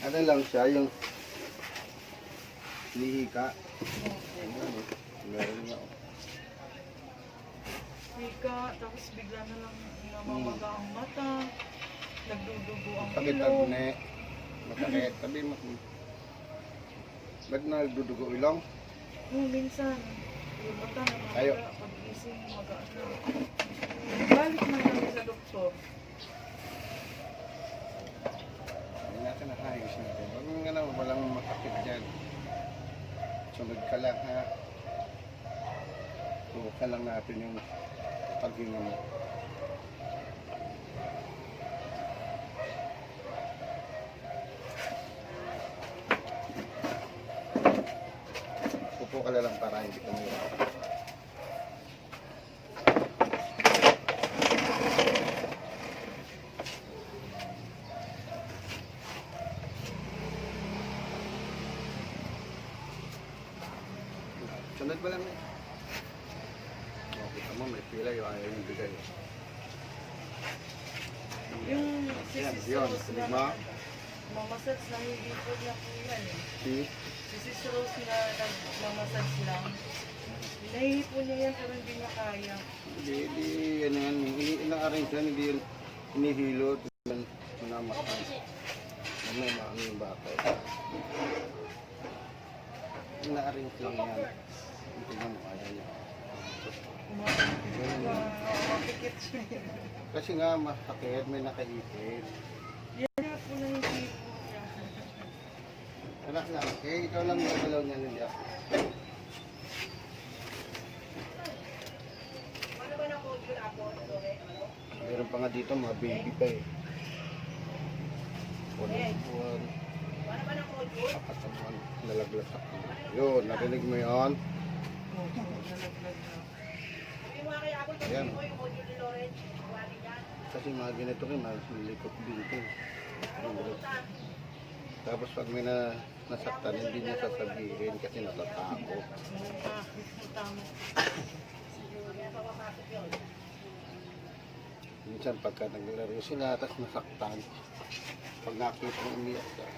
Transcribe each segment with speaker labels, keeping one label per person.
Speaker 1: Ano lang siya, yung nihika. Meron nga.
Speaker 2: Hika, tapos bigla na lang namamaga ang mata. Nagdudugo ang
Speaker 1: Pakita
Speaker 2: ilong.
Speaker 1: ne. Masakit. Sabi mo. Ba't nagdudugo ilong?
Speaker 2: Minsan, yung mata
Speaker 1: Ayo.
Speaker 2: namamaga. Pag-gising, maga na. Balik na lang sa doktor.
Speaker 1: Hindi natin nakayos natin. Huwag nga na, walang makakit dyan. Sunod ka lang ha. Tubukan lang natin yung paghinga mo. Upo ka na lang para hindi ka mahirap. Sunod ba lang eh? Kita mo, may pila yung ayaw yung bigay.
Speaker 2: Yung
Speaker 1: Yan,
Speaker 2: sisi
Speaker 1: yun.
Speaker 2: Rose
Speaker 1: Sunod
Speaker 2: na
Speaker 1: mo.
Speaker 2: mamasage na hindi po niya po yan eh.
Speaker 1: Si?
Speaker 2: Sisi Rose na nagmamassage lang. Nahihipo niya yan pero hindi niya kaya.
Speaker 1: Hindi, ano yan. Ina-arrange yan, hindi yun hinihilot. Manamakan. Ano yung bata. Ina-arrange lang yan. Hindi na mo kaya niya.
Speaker 2: Makikit siya.
Speaker 1: Kasi nga masakit, may nakaipit.
Speaker 2: Yan nga po nahihipo niya.
Speaker 1: Anak na, eh, ikaw lang yung galaw niya hindi ako. Meron pa nga dito, mga baby pa eh. Buwan. Apat na buwan. Nalaglag ako. Yun, narinig mo yun? Ayan. Kasi mga ganito rin, malikot din ito. Tapos pag may nasaktan, hindi niya sasabihin kasi natatakot. Minsan pagka naglaro sila, tapos nasaktan, pag nakita ng umiyak siya,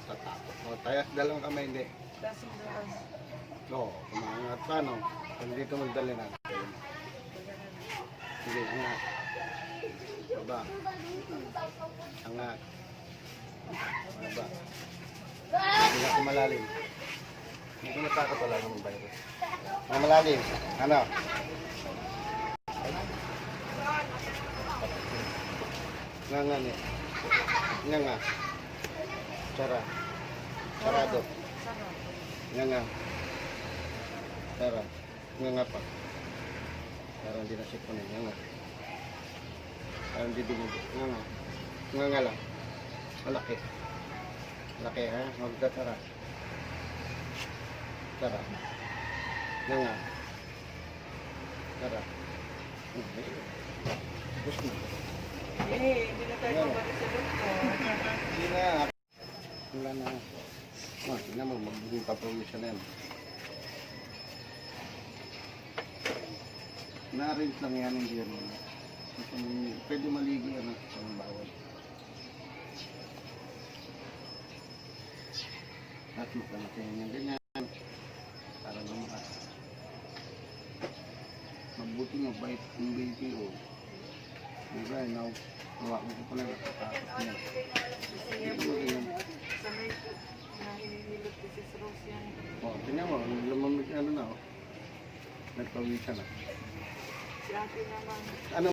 Speaker 1: tatakot. O, tayas dalawang kamay, hindi. Oo, kumangat pa, no? Pag dito magdali natin. Hindi, angat. Baba. Angat. Baba. Hindi ako malalim. Hindi ko natakot wala ng virus. Malalim. Ano? Nga ni. Nga. Cara. Sarado. Nga. Cara. Nga pa. Para hindi na sipunin. Nga. Para hindi dumugo. Nga lang. Malaki. Malaki ha. Huwag ka cara. Cara. Nga. Cara. Gusto mo.
Speaker 2: Hindi na tayo pabalik sa doktor.
Speaker 1: Hindi na. Wala na. Tingnan mo, magiging papawisya na yan. Na-arrange lang yan, hindi yan. Pwede maligo yan sa bawal. At makalakayan yan ganyan. Para lumakas. Mabuti nga, bait ng baby o. Diba, nawa ko pa lang natatakot niya.
Speaker 2: Sanay po na hinihilot ko si Rose yan.
Speaker 1: O, tingnan mo, lumamig ano na o. Nagpawisan na.
Speaker 2: Si ate naman.
Speaker 1: Ano